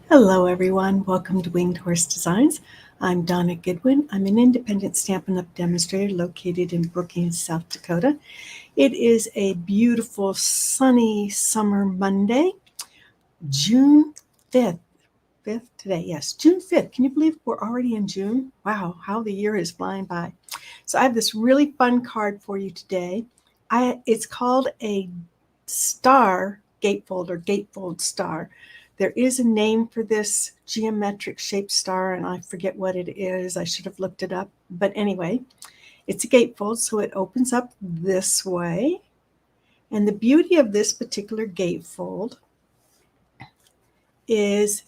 Hello everyone, welcome to Winged Horse Designs. I'm Donna Goodwin. I'm an independent Stampin' Up! Demonstrator located in Brookings, South Dakota. It is a beautiful sunny summer Monday, June 5th. 5th today, yes, June 5th. Can you believe we're already in June? Wow, how the year is flying by. So I have this really fun card for you today. It's called a star gatefold or gatefold star. There is a name for this geometric shaped star, and I forget what it is. I should have looked it up. But anyway, it's a gatefold, so it opens up this way. And the beauty of this particular gatefold is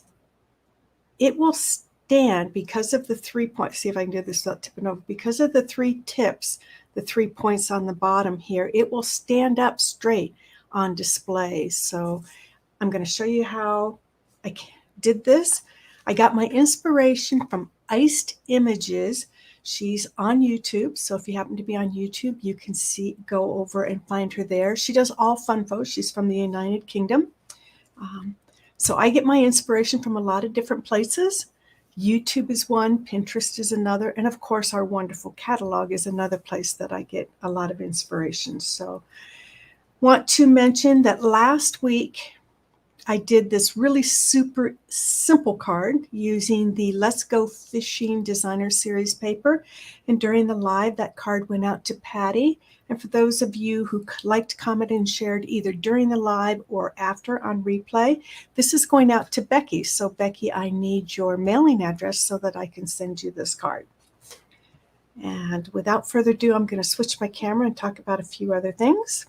it will stand because of the 3 points. See if I can do this without tipping over. Because of the 3 tips, the 3 points on the bottom here, it will stand up straight on display. So I'm going to show you how I did this. I got my inspiration from Iced Images. She's on YouTube, so if you happen to be on YouTube, you can go over and find her there. She does all fun photos. She's from the United Kingdom. So I get my inspiration from a lot of different places. YouTube is one, Pinterest is another, and of course our wonderful catalog is another place that I get a lot of inspiration. So want to mention that last week I did this really super simple card using the Let's Go Fishing Designer Series paper. And during the live, that card went out to Patty. And for those of you who liked, commented, and shared either during the live or after on replay, this is going out to Becky. So Becky, I need your mailing address so that I can send you this card. And without further ado, I'm going to switch my camera and talk about a few other things.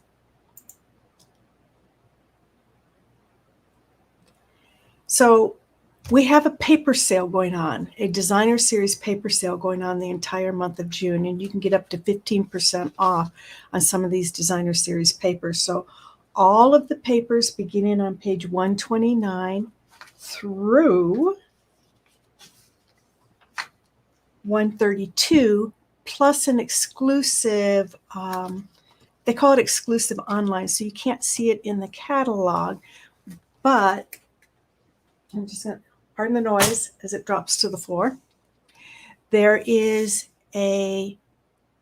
So we have a paper sale going on, a designer series paper sale going on the entire month of June, and you can get up to 15% off on some of these designer series papers. So all of the papers beginning on page 129 through 132, plus an exclusive, they call it exclusive online, so you can't see it in the catalog, but I'm just going to pardon the noise as it drops to the floor. There is a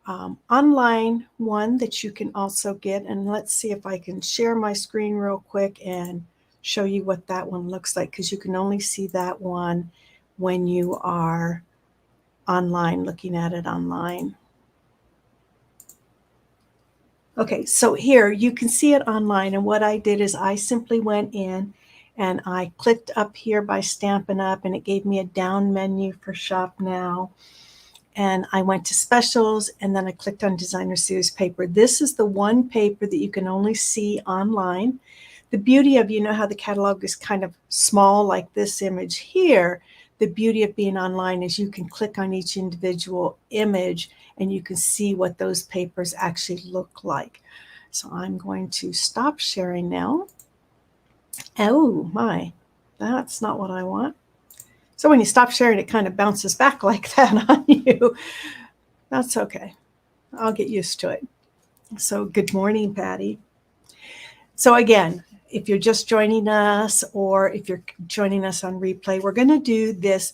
online one that you can also get, and let's see if I can share my screen real quick and show you what that one looks like, because you can only see that one when you are online, looking at it online. Okay, so here you can see it online, and what I did is I simply went in and I clicked up here by Stampin' Up, and it gave me a down menu for Shop Now. And I went to Specials, and then I clicked on Designer Series Paper. This is the one paper that you can only see online. The beauty of, you know how the catalog is kind of small like this image here, the beauty of being online is you can click on each individual image and you can see what those papers actually look like. So I'm going to stop sharing now. Oh my, that's not what I want. So when you stop sharing, it kind of bounces back like that on you. That's okay. I'll get used to it. So good morning, Patty. So again, if you're just joining us or if you're joining us on replay, we're going to do this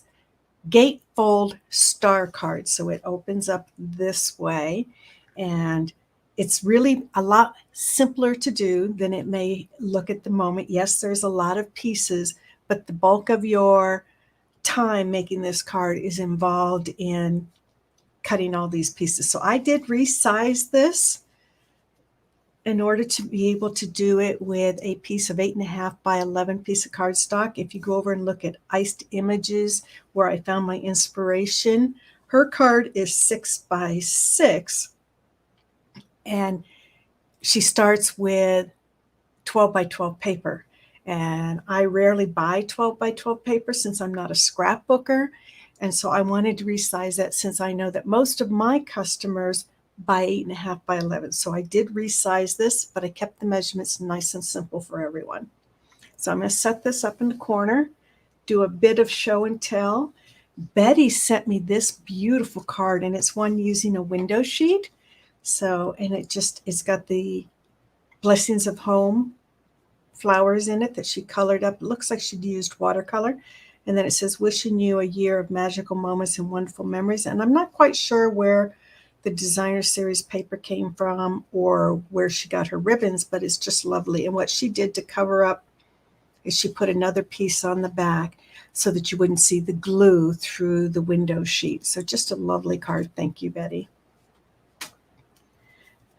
gatefold star card. So it opens up this way, and it's really a lot simpler to do than it may look at the moment. Yes, there's a lot of pieces, but the bulk of your time making this card is involved in cutting all these pieces. So I did resize this in order to be able to do it with a piece of 8.5 by 11 piece of cardstock. If you go over and look at Iced Images, where I found my inspiration, her card is 6 by 6, and she starts with 12 by 12 paper. And I rarely buy 12 by 12 paper since I'm not a scrapbooker. And so I wanted to resize that since I know that most of my customers buy 8.5 by 11. So I did resize this, but I kept the measurements nice and simple for everyone. So I'm going to set this up in the corner, do a bit of show and tell. Betty sent me this beautiful card, and it's one using a window sheet. So, and it's got the Blessings of Home flowers in it that she colored up. It looks like she'd used watercolor. And then it says, wishing you a year of magical moments and wonderful memories. And I'm not quite sure where the designer series paper came from or where she got her ribbons, but it's just lovely. And what she did to cover up is she put another piece on the back so that you wouldn't see the glue through the window sheet. So just a lovely card. Thank you, Betty.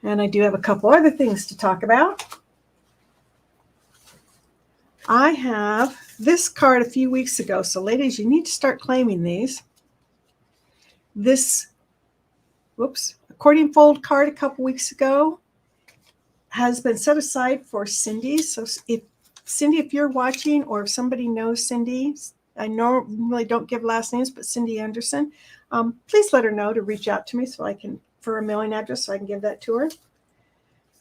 And I do have a couple other things to talk about. I have this card a few weeks ago. So ladies, you need to start claiming these. This, accordion fold card a couple weeks ago has been set aside for Cindy. So if Cindy, if you're watching or if somebody knows Cindy, I normally don't give last names, but Cindy Anderson, please let her know to reach out to me so I can, for a mailing address, so I can give that to her.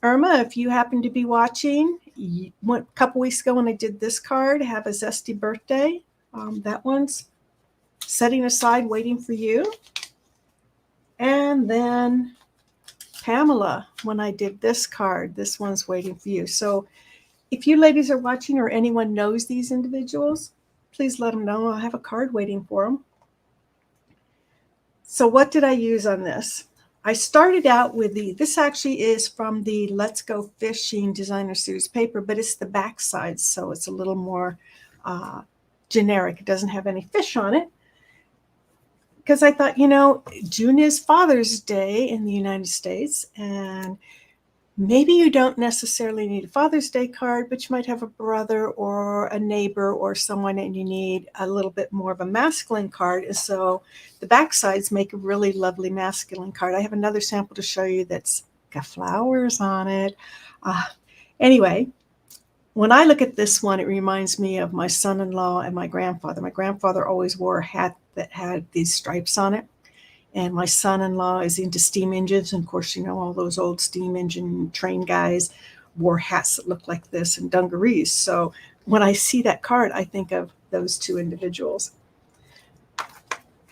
Irma, if you happen to be watching, a couple weeks ago when I did this card, have a zesty birthday. That one's setting aside, waiting for you. And then Pamela, when I did this card, this one's waiting for you. So if you ladies are watching or anyone knows these individuals, please let them know. I have a card waiting for them. So what did I use on this? I started out with this actually is from the Let's Go Fishing Designer Series paper, but it's the back side, so it's a little more generic. It doesn't have any fish on it. Because I thought, June is Father's Day in the United States, and maybe you don't necessarily need a Father's Day card, but you might have a brother or a neighbor or someone and you need a little bit more of a masculine card. And so the back sides make a really lovely masculine card. I have another sample to show you that's got flowers on it. Anyway, when I look at this one, it reminds me of my son-in-law and my grandfather. My grandfather always wore a hat that had these stripes on it. And my son-in-law is into steam engines. And of course, all those old steam engine train guys wore hats that look like this and dungarees. So when I see that card, I think of those two individuals.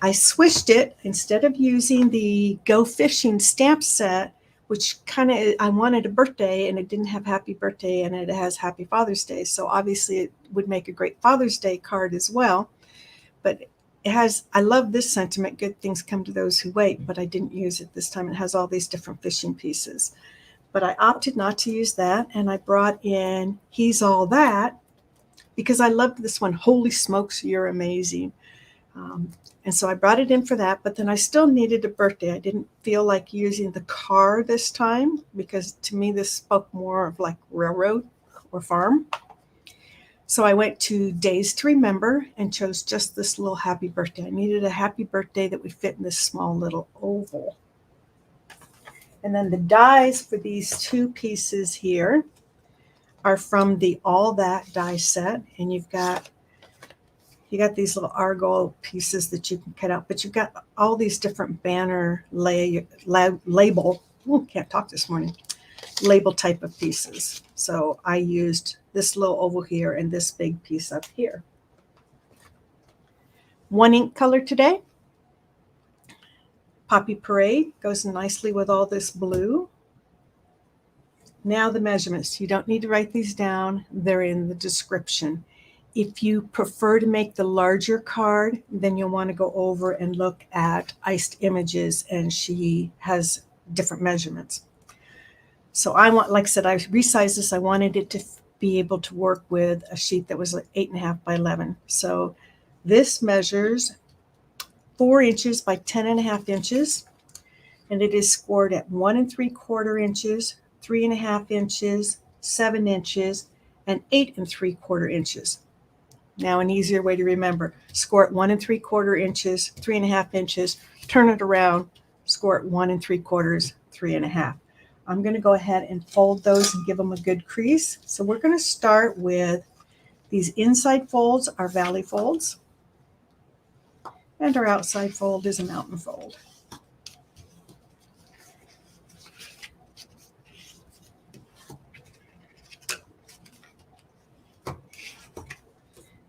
I switched it. Instead of using the Go Fishing stamp set, which I wanted a birthday and it didn't have happy birthday and it has happy Father's Day. So obviously it would make a great Father's Day card as well. But I love this sentiment, good things come to those who wait, but I didn't use it this time. It has all these different fishing pieces. But I opted not to use that, and I brought in He's All That because I loved this one, Holy Smokes, You're Amazing. And so I brought it in for that, but then I still needed a birthday. I didn't feel like using the car this time because to me this spoke more of like railroad or farm. So I went to Days to Remember and chose just this little happy birthday. I needed a happy birthday that would fit in this small little oval. And then the dies for these two pieces here are from the All That die set. And you got these little argyle pieces that you can cut out, but you've got all these different banner label. Can't talk this morning. Label type of pieces. So I used this little oval here and this big piece up here. One ink color today. Poppy Parade goes nicely with all this blue. Now the measurements. You don't need to write these down. They're in the description. If you prefer to make the larger card, then you'll want to go over and look at Iced Images, and she has different measurements. So like I said, I resized this. I wanted it to be able to work with a sheet that was like 8.5 by 11. So this measures 4 inches by 10.5 inches, and it is scored at 1 3/4 inches, 3.5 inches, 7 inches, and 8 3/4 inches. Now an easier way to remember: score at 1 3/4 inches, 3.5 inches, turn it around, score at 1 3/4, 3.5. I'm going to go ahead and fold those and give them a good crease. So we're going to start with these inside folds are valley folds, and our outside fold is a mountain fold.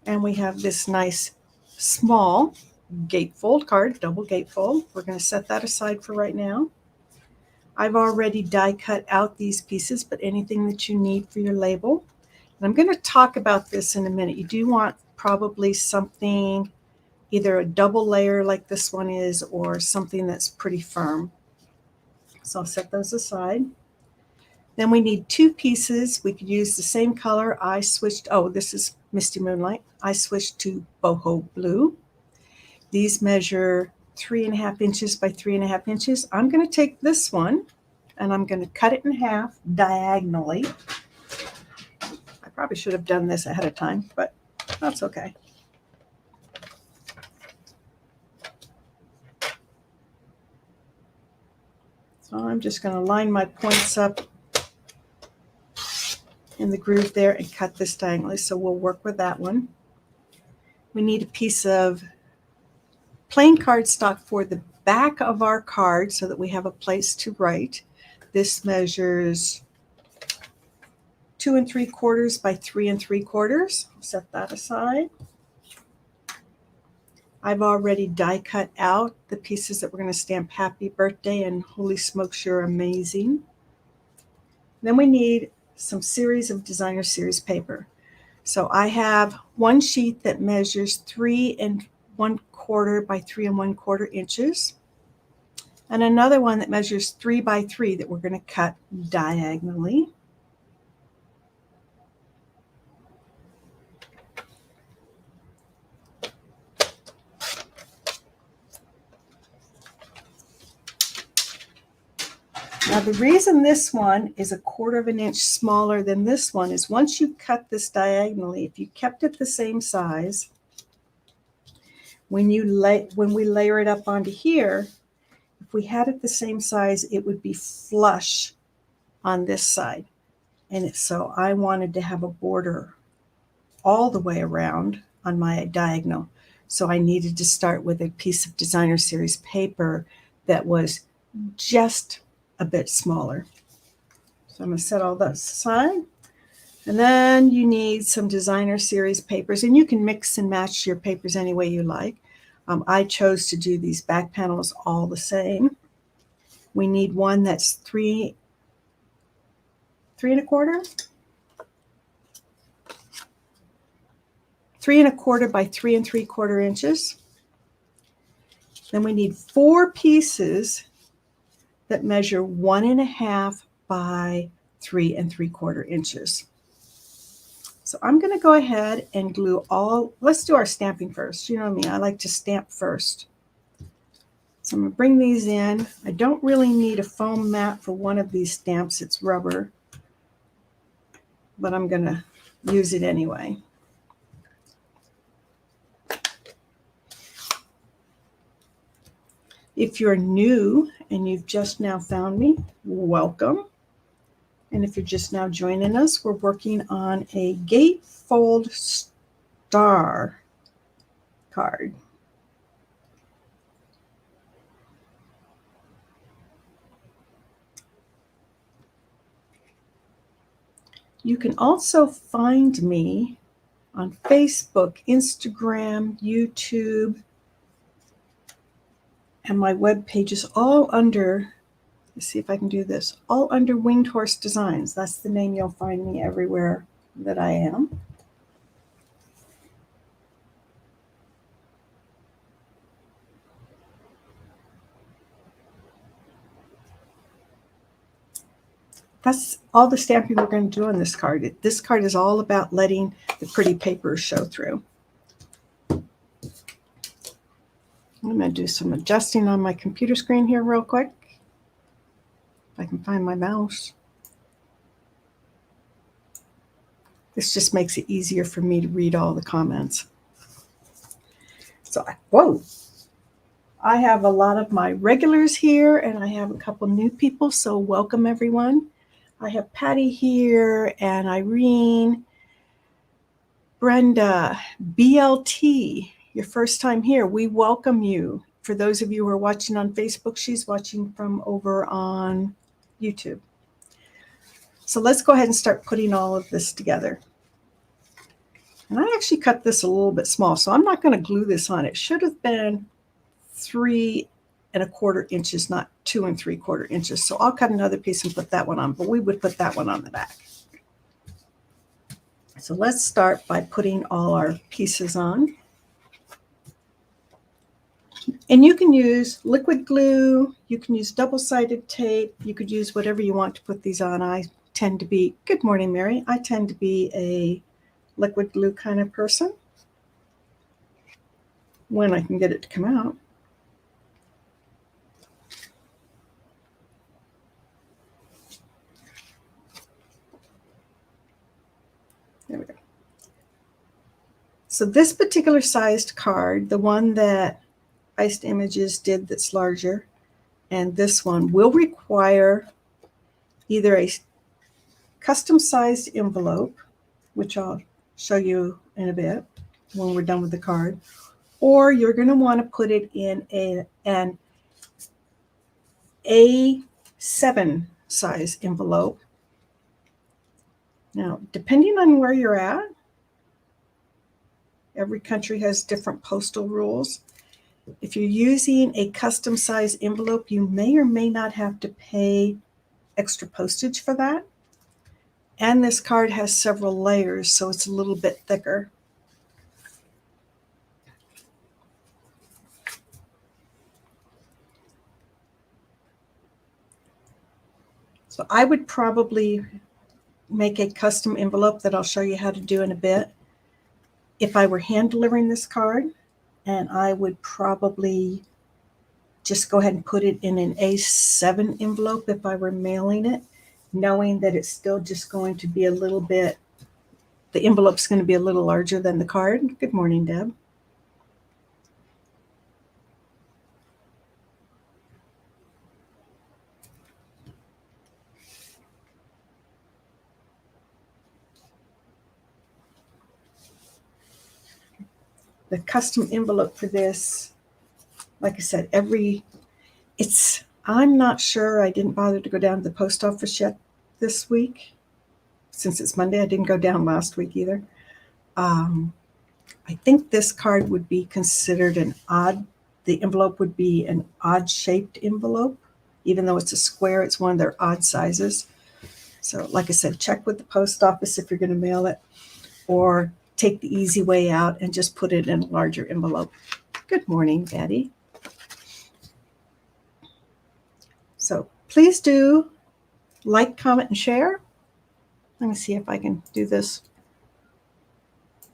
And we have this nice small gatefold card, double gatefold. We're going to set that aside for right now. I've already die cut out these pieces, but anything that you need for your label. And I'm going to talk about this in a minute. You do want probably something, either a double layer like this one is, or something that's pretty firm. So I'll set those aside. Then we need 2 pieces. We could use the same color. I switched, oh, this is Misty Moonlight. I switched to Boho Blue. These measure 3.5 inches by 3.5 inches. I'm going to take this one and I'm going to cut it in half diagonally. I probably should have done this ahead of time, but that's okay. So I'm just going to line my points up in the groove there and cut this diagonally. So we'll work with that one. We need a piece of plain cardstock for the back of our card so that we have a place to write. This measures 2 3/4 by 3 3/4. Set that aside. I've already die cut out the pieces that we're going to stamp happy birthday and holy smokes, you're amazing. Then we need some series of designer series paper. So I have one sheet that measures 3 1/4 by 3 1/4 inches, and another one that measures 3 by 3 that we're going to cut diagonally. Now the reason this one is 1/4 inch smaller than this one is once you cut this diagonally, if you kept it the same size, when we layer it up onto here, if we had it the same size, it would be flush on this side. And so I wanted to have a border all the way around on my diagonal. So I needed to start with a piece of designer series paper that was just a bit smaller. So I'm going to set all those aside. And then you need some designer series papers, and you can mix and match your papers any way you like. I chose to do these back panels all the same. We need one that's 3 1/4, 3 1/4 by 3 3/4 inches. Then we need 4 pieces that measure 1 1/2 by 3 3/4 inches. So I'm going to go ahead and glue all, let's do our stamping first. You know me, I like to stamp first. So I'm going to bring these in. I don't really need a foam mat for one of these stamps, it's rubber, but I'm going to use it anyway. If you're new and you've just now found me, welcome. And if you're just now joining us, we're working on a Gatefold star card. You can also find me on Facebook, Instagram, YouTube, and my web page is all under, let's see if I can do this, all under Winged Horse Designs. That's the name you'll find me everywhere that I am. That's all the stamping we're going to do on this card. This card is all about letting the pretty paper show through. I'm going to do some adjusting on my computer screen here real quick. If I can find my mouse. This just makes it easier for me to read all the comments. So, whoa! I have a lot of my regulars here, and I have a couple new people, so welcome everyone. I have Patty here, and Irene, Brenda, BLT, your first time here. We welcome you. For those of you who are watching on Facebook, she's watching from over on YouTube. So let's go ahead and start putting all of this together. And I actually cut this a little bit small, so I'm not going to glue this on. It should have been 3 1/4 inches, not 2 3/4 inches. So I'll cut another piece and put that one on, but we would put that one on the back. So let's start by putting all our pieces on. And you can use liquid glue, you can use double-sided tape, you could use whatever you want to put these on. I tend to be, good morning, Mary. I tend to be a liquid glue kind of person when I can get it to come out. There we go. So this particular sized card, the one that Iced Images did that's larger, and this one will require either a custom sized envelope, which I'll show you in a bit when we're done with the card, or you're going to want to put it in an A7 size envelope. Now, depending on where you're at, every country has different postal rules. If you're using a custom size envelope, you may or may not have to pay extra postage for that. And this card has several layers, so it's a little bit thicker. So I would probably make a custom envelope that I'll show you how to do in a bit if I were hand delivering this card, and I would probably just go ahead and put it in an A7 envelope if I were mailing it, knowing that it's still just going to be a little bit, the envelope's going to be a little larger than the card. Good morning, Deb. The custom envelope for this, like I said, I'm not sure, I didn't bother to go down to the post office yet this week. Since it's Monday, I didn't go down last week either. I think this card would be considered the envelope would be an odd shaped envelope. Even though it's a square, it's one of their odd sizes. So like I said, check with the post office if you're going to mail it, or take the easy way out and just put it in a larger envelope. Good morning, Betty. So please do like, comment, and share. Let me see if I can do this.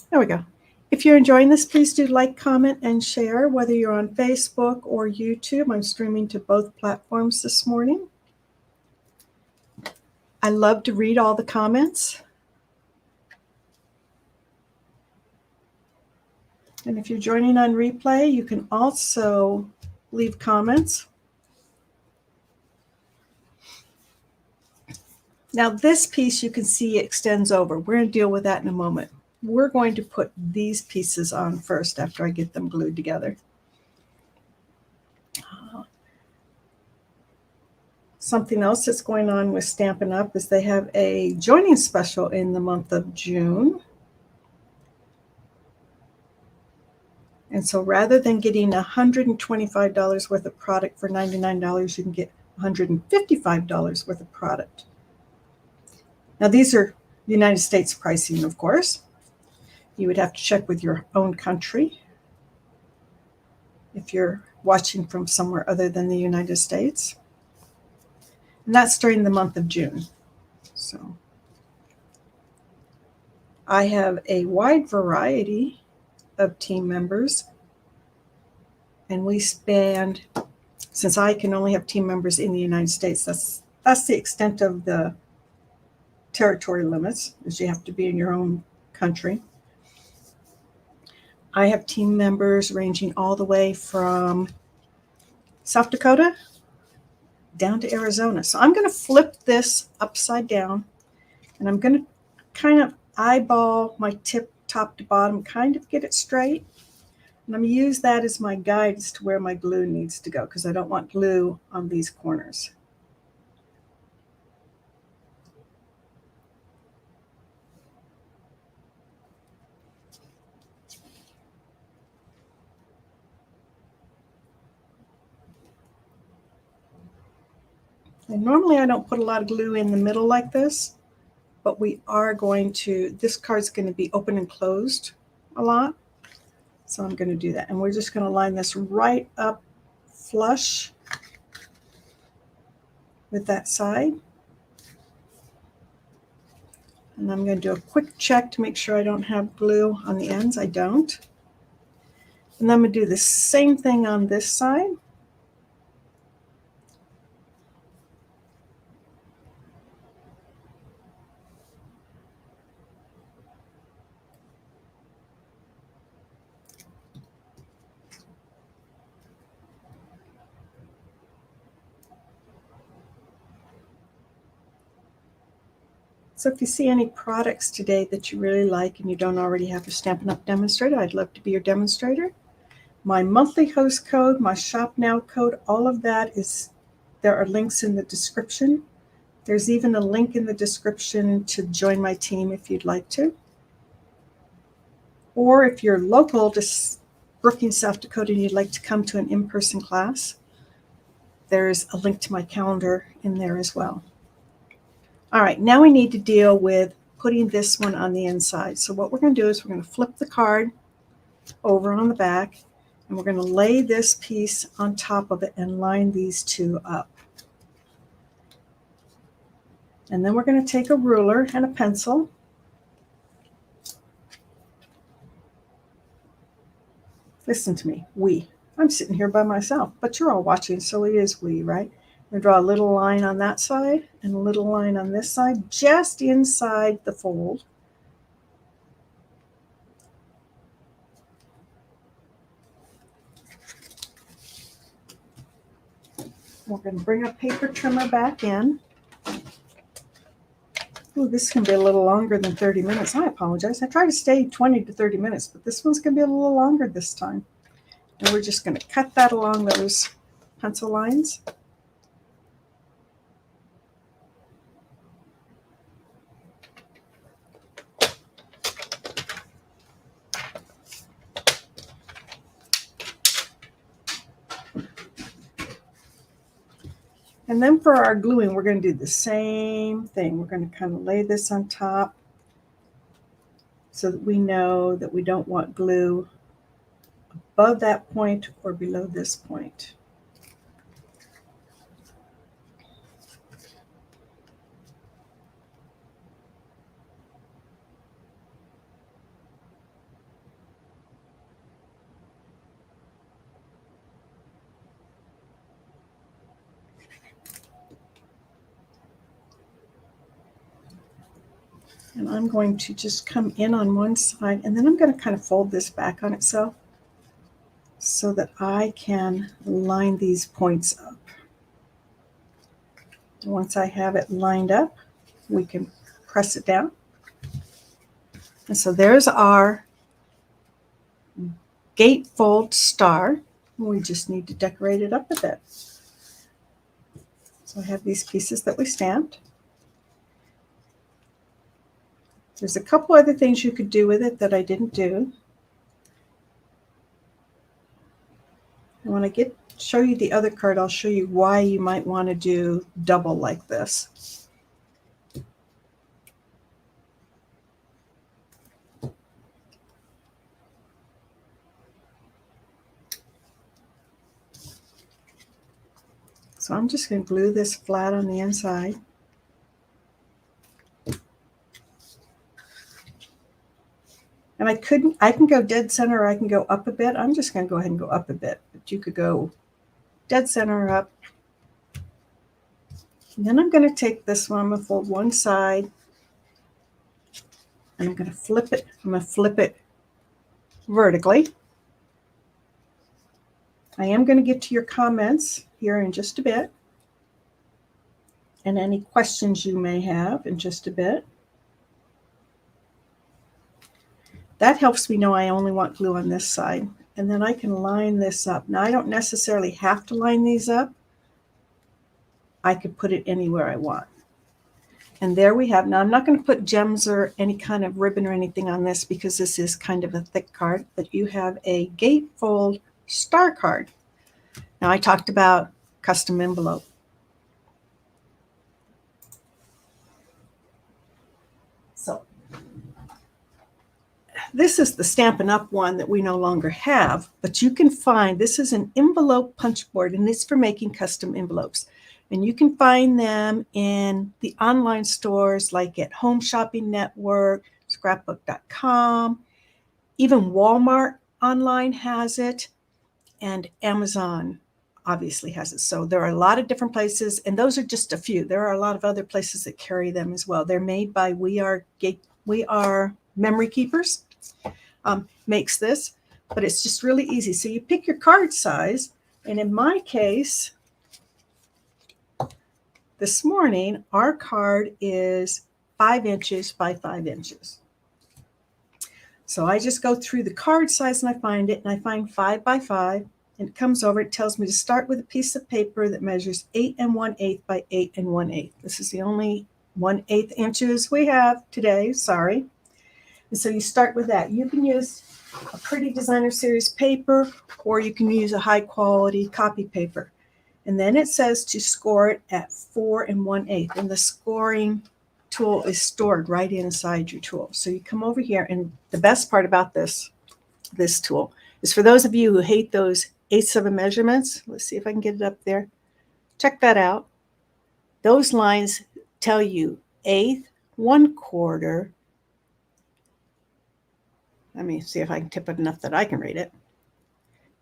There we go. If you're enjoying this, please do like, comment, and share, whether you're on Facebook or YouTube. I'm streaming to both platforms this morning. I love to read all the comments. And if you're joining on replay, you can also leave comments. Now this piece you can see extends over. We're going to deal with that in a moment. We're going to put these pieces on first after I get them glued together. Something else that's going on with Stampin' Up! Is they have a joining special in the month of June. And so rather than getting $125 worth of product for $99, you can get $155 worth of product. Now these are United States pricing, of course. You would have to check with your own country if you're watching from somewhere other than the United States. And that's during the month of June. So I have a wide variety of team members, and we span, since I can only have team members in the United States, that's the extent of the territory limits, is you have to be in your own country. I have team members ranging all the way from South Dakota down to Arizona. So I'm going to flip this upside down, and I'm going to kind of eyeball my tip top to bottom, kind of get it straight. And I'm going to use that as my guide as to where my glue needs to go, because I don't want glue on these corners. And normally I don't put a lot of glue in the middle like this, but we are going to, this card's going to be open and closed a lot. So I'm going to do that. And we're just going to line this right up flush with that side. And I'm going to do a quick check to make sure I don't have glue on the ends. I don't. And then I'm going to do the same thing on this side. So if you see any products today that you really like and you don't already have a Stampin' Up! Demonstrator, I'd love to be your demonstrator. My monthly host code, my Shop Now code, all of that is, there are links in the description. There's even a link in the description to join my team if you'd like to. Or if you're local to Brookings, South Dakota, and you'd like to come to an in-person class, there's a link to my calendar in there as well. All right, now we need to deal with putting this one on the inside. So what we're going to do is we're going to flip the card over on the back, and we're going to lay this piece on top of it and line these two up. And then we're going to take a ruler and a pencil. Listen to me, I'm sitting here by myself, but you're all watching, so it is we, right? I'm going to draw a little line on that side and a little line on this side, just inside the fold. We're going to bring a paper trimmer back in. Oh, this can be a little longer than 30 minutes. I apologize. I try to stay 20 to 30 minutes, but this one's going to be a little longer this time. And we're just going to cut that along those pencil lines. And then for our gluing, we're going to do the same thing. We're going to kind of lay this on top so that we know that we don't want glue above that point or below this point. And I'm going to just come in on one side, and then I'm going to kind of fold this back on itself so that I can line these points up. And once I have it lined up, we can press it down. And so there's our gatefold star. We just need to decorate it up a bit. So I have these pieces that we stamped. There's a couple other things you could do with it that I didn't do. And when I show you the other card, I'll show you why you might want to do double like this. So I'm just going to glue this flat on the inside. And I can go dead center or I can go up a bit. I'm just going to go ahead and go up a bit, but you could go dead center up. And then I'm going to take this one, I'm going to fold one side, and I'm going to flip it. I'm going to flip it vertically. I am going to get to your comments here in just a bit, and any questions you may have in just a bit. That helps me know I only want glue on this side. And then I can line this up. Now I don't necessarily have to line these up. I could put it anywhere I want. And there we have. Now I'm not going to put gems or any kind of ribbon or anything on this because this is kind of a thick card, but you have a gatefold star card. Now I talked about custom envelope. This is the Stampin' Up! One that we no longer have, but you can find, this is an envelope punch board, and it's for making custom envelopes. And you can find them in the online stores like at Home Shopping Network, scrapbook.com, even Walmart online has it, and Amazon obviously has it. So there are a lot of different places, and those are just a few. There are a lot of other places that carry them as well. They're made by We Are Memory Keepers. Makes this, but it's just really easy. So you pick your card size, and in my case, this morning, our card is 5 inches by 5 inches. So I just go through the card size and I find it, and I find 5 by 5, and it comes over, it tells me to start with a piece of paper that measures 8 1/8 by 8 1/8. This is the only 1/8 inches we have today, sorry. And so you start with that. You can use a pretty designer series paper, or you can use a high quality copy paper. And then it says to score it at 4 1/8. And the scoring tool is stored right inside your tool. So you come over here, and the best part about this tool is for those of you who hate those 1/8 of a measurements. Let's see if I can get it up there. Check that out. Those lines tell you 1/8, 1/4. Let me see if I can tip it enough that I can read it.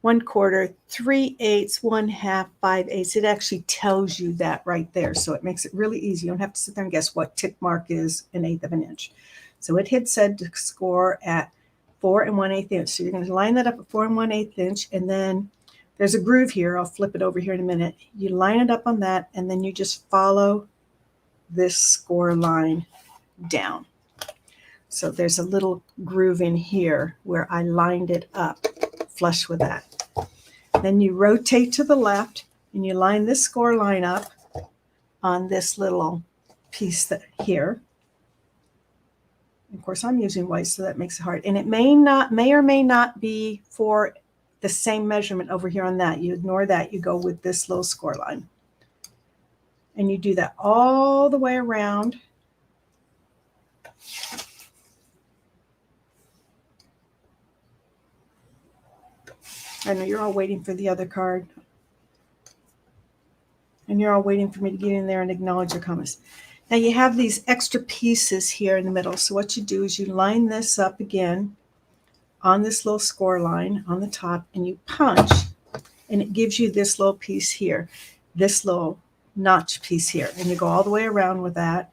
1/4, 3/8, 1/2, 5/8. It actually tells you that right there. So it makes it really easy. You don't have to sit there and guess what tick mark is 1/8 of an inch. So it had said to score at 4 1/8 inch. So you're going to line that up at 4 1/8 inch, and then there's a groove here. I'll flip it over here in a minute. You line it up on that, and then you just follow this score line down. So there's a little groove in here where I lined it up flush with that. Then you rotate to the left, and you line this score line up on this little piece that here. Of course, I'm using white, so that makes it hard. And it may or may not be for the same measurement over here on that. You ignore that. You go with this little score line. And you do that all the way around. I know you're all waiting for the other card. And you're all waiting for me to get in there and acknowledge your comments. Now you have these extra pieces here in the middle. So what you do is you line this up again on this little score line on the top, and you punch, and it gives you this little piece here, this little notch piece here. And you go all the way around with that.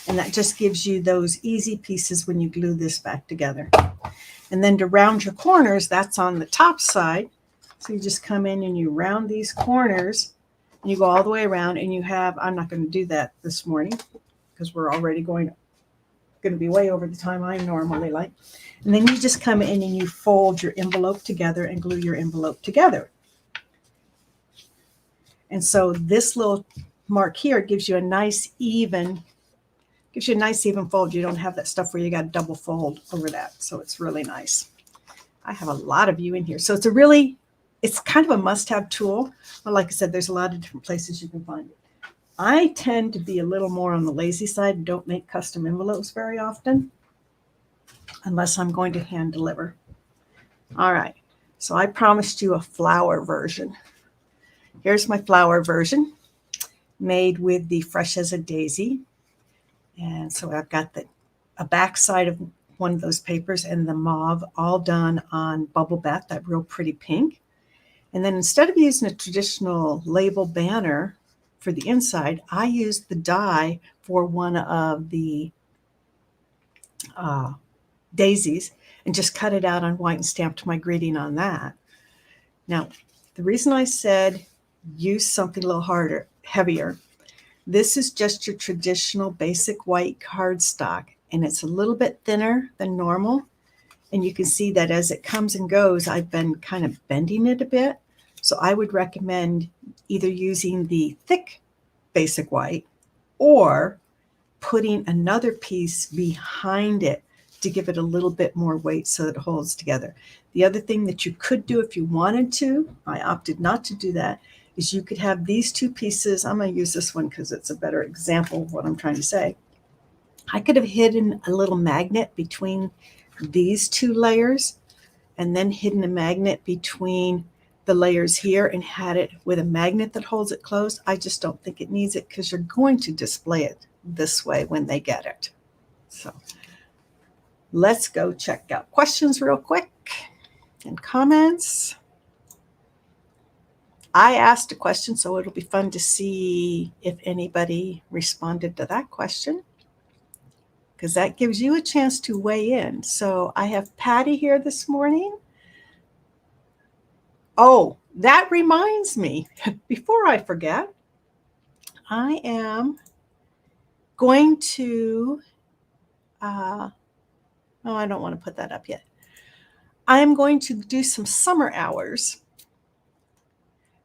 And that just gives you those easy pieces when you glue this back together. And then to round your corners, that's on the top side. So you just come in and you round these corners, and you go all the way around, and you have, I'm not going to do that this morning because we're already going to be way over the time I normally like. And then you just come in and you fold your envelope together and glue your envelope together. And so this little mark here gives you a nice even fold. You don't have that stuff where you got to double fold over that. So it's really nice. I have a lot of you in here. So it's kind of a must-have tool. But like I said, there's a lot of different places you can find it. I tend to be a little more on the lazy side and don't make custom envelopes very often, unless I'm going to hand deliver. All right. So I promised you a flower version. Here's my flower version made with the Fresh as a Daisy. And so I've got a back side of one of those papers and the mauve all done on Bubble Bath, that real pretty pink. And then instead of using a traditional label banner for the inside, I used the die for one of the daisies and just cut it out on white and stamped my greeting on that. Now, the reason I said use something a little heavier, this is just your traditional basic white cardstock, and it's a little bit thinner than normal. And you can see that as it comes and goes, I've been kind of bending it a bit. So I would recommend either using the thick basic white or putting another piece behind it to give it a little bit more weight so that it holds together. The other thing that you could do if you wanted to, I opted not to do that, is you could have these two pieces. I'm going to use this one because it's a better example of what I'm trying to say. I could have hidden a little magnet between these two layers and then hidden a magnet between the layers here and had it with a magnet that holds it closed. I just don't think it needs it because you're going to display it this way when they get it. So let's go check out questions real quick and comments. I asked a question, so it'll be fun to see if anybody responded to that question, because that gives you a chance to weigh in. So I have Patty here this morning. Oh, that reminds me, before I forget, I am going to, I don't want to put that up yet. I am going to do some summer hours.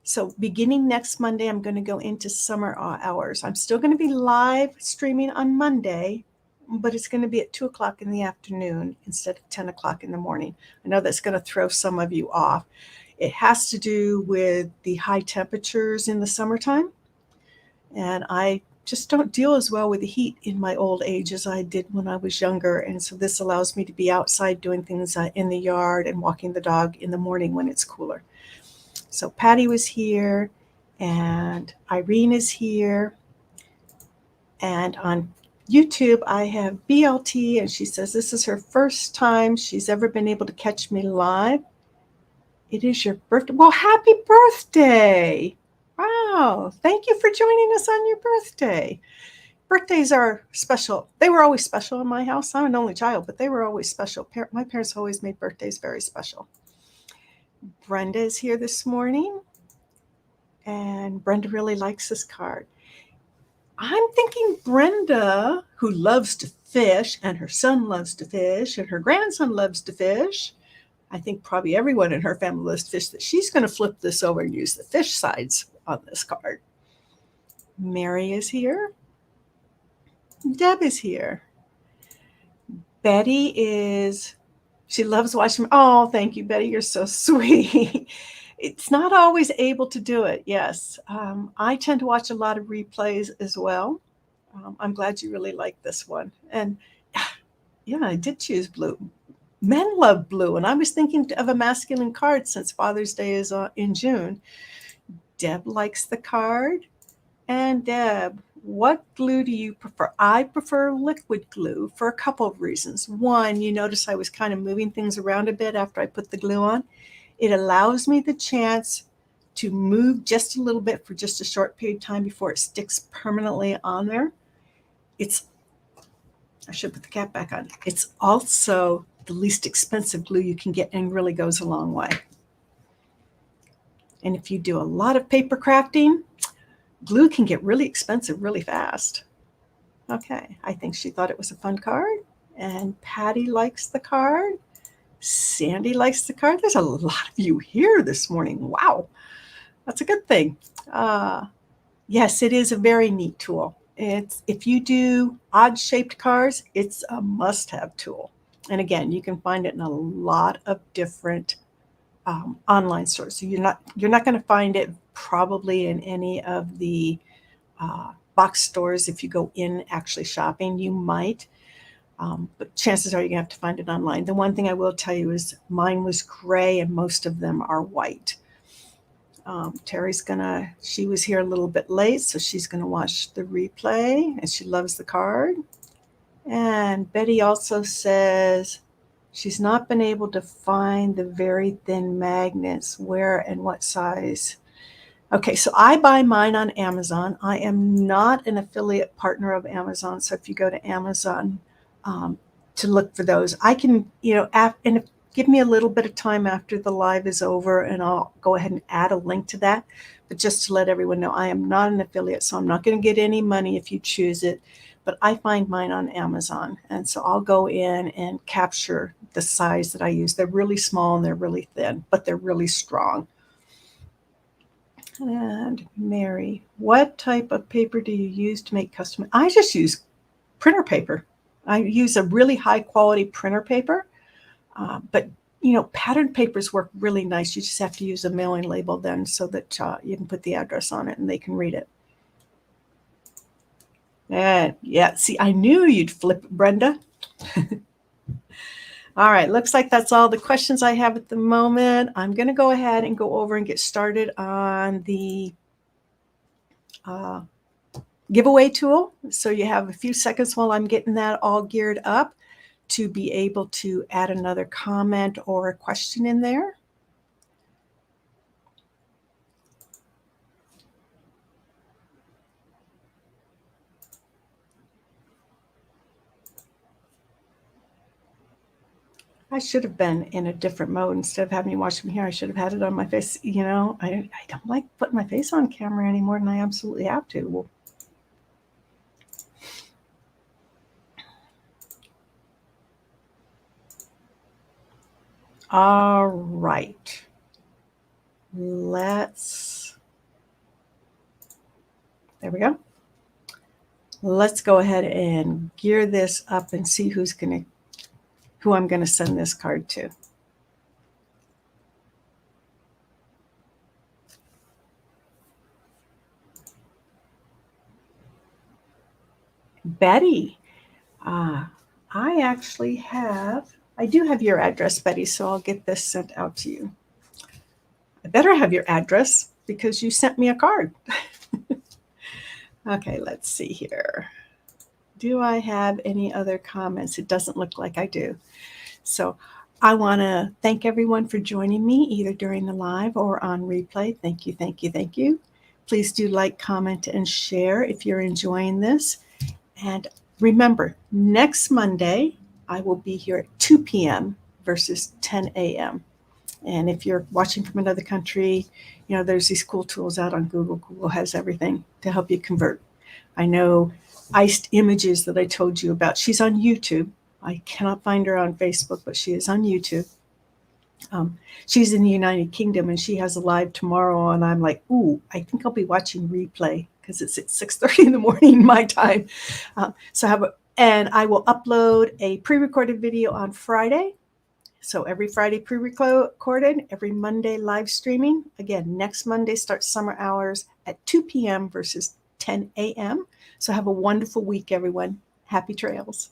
So beginning next Monday, I'm going to go into summer hours. I'm still going to be live streaming on Monday, but it's going to be at 2 o'clock in the afternoon instead of 10 o'clock in the morning. I know that's going to throw some of you off. It has to do with the high temperatures in the summertime. And I just don't deal as well with the heat in my old age as I did when I was younger. And so this allows me to be outside doing things in the yard and walking the dog in the morning when it's cooler. So Patty was here and Irene is here. And on YouTube, I have BLT, and she says this is her first time she's ever been able to catch me live. It is your birthday. Well, happy birthday. Wow. Thank you for joining us on your birthday. Birthdays are special. They were always special in my house. I'm an only child, but they were always special. My parents always made birthdays very special. Brenda is here this morning, and Brenda really likes this card. I'm thinking Brenda, who loves to fish, and her son loves to fish, and her grandson loves to fish. I think probably everyone in her family loves to fish, that she's going to flip this over and use the fish sides on this card. Mary is here. Deb is here. Betty is, she loves watching. Oh, thank you, Betty. You're so sweet. It's not always able to do it. Yes. I tend to watch a lot of replays as well. I'm glad you really like this one. And yeah, I did choose blue. Men love blue. And I was thinking of a masculine card since Father's Day is in June. Deb likes the card. And Deb, what glue do you prefer? I prefer liquid glue for a couple of reasons. One, you notice I was kind of moving things around a bit after I put the glue on. It allows me the chance to move just a little bit for just a short period of time before it sticks permanently on there. I should put the cap back on. It's also the least expensive glue you can get and really goes a long way. And if you do a lot of paper crafting, glue can get really expensive really fast. Okay, I think she thought it was a fun card. And Patty likes the card. Sandy likes the card. There's a lot of you here this morning. Wow, that's a good thing. Yes, it is a very neat tool. If you do odd-shaped cards, it's a must-have tool. And again, you can find it in a lot of different online stores. So you're not going to find it probably in any of the box stores. If you go in actually shopping, you might. But chances are you're going to have to find it online. The one thing I will tell you is mine was gray and most of them are white. Terry's she was here a little bit late, so she's going to watch the replay, and she loves the card. And Betty also says she's not been able to find the very thin magnets. Where and what size? Okay, so I buy mine on Amazon. I am not an affiliate partner of Amazon, so if you go to Amazon to look for those, I can, give me a little bit of time after the live is over, and I'll go ahead and add a link to that. But just to let everyone know, I am not an affiliate, so I'm not going to get any money if you choose it. But I find mine on Amazon, and so I'll go in and capture the size that I use. They're really small and they're really thin, but they're really strong. And Mary, what type of paper do you use to make custom? I just use printer paper. I use a really high quality printer paper. But patterned papers work really nice. You just have to use a mailing label then so that you can put the address on it and they can read it. And yeah, see, I knew you'd flip it, Brenda. All right, looks like that's all the questions I have at the moment. I'm going to go ahead and go over and get started on the giveaway tool. So you have a few seconds while I'm getting that all geared up to be able to add another comment or a question in there. I should have been in a different mode instead of having you watch from here. I should have had it on my face. I don't like putting my face on camera any more than I absolutely have to. Well, all right. There we go. Let's go ahead and gear this up and see who I'm going to send this card to. Betty. I do have your address, Betty, so I'll get this sent out to you. I better have your address because you sent me a card. Okay, let's see here. Do I have any other comments? It doesn't look like I do. So I want to thank everyone for joining me either during the live or on replay. Thank you, thank you, thank you. Please do like, comment, and share if you're enjoying this. And remember, next Monday, I will be here at 2 p.m. versus 10 a.m. And if you're watching from another country, there's these cool tools out on Google. Google has everything to help you convert. I know Iced Images that I told you about. She's on YouTube. I cannot find her on Facebook, but she is on YouTube. She's in the United Kingdom, and she has a live tomorrow. And I'm like, ooh, I think I'll be watching replay because it's at 6:30 in the morning my time. And I will upload a pre-recorded video on Friday. So every Friday pre-recorded, every Monday live streaming. Again, next Monday starts summer hours at 2 p.m. versus 10 a.m. So have a wonderful week, everyone. Happy trails.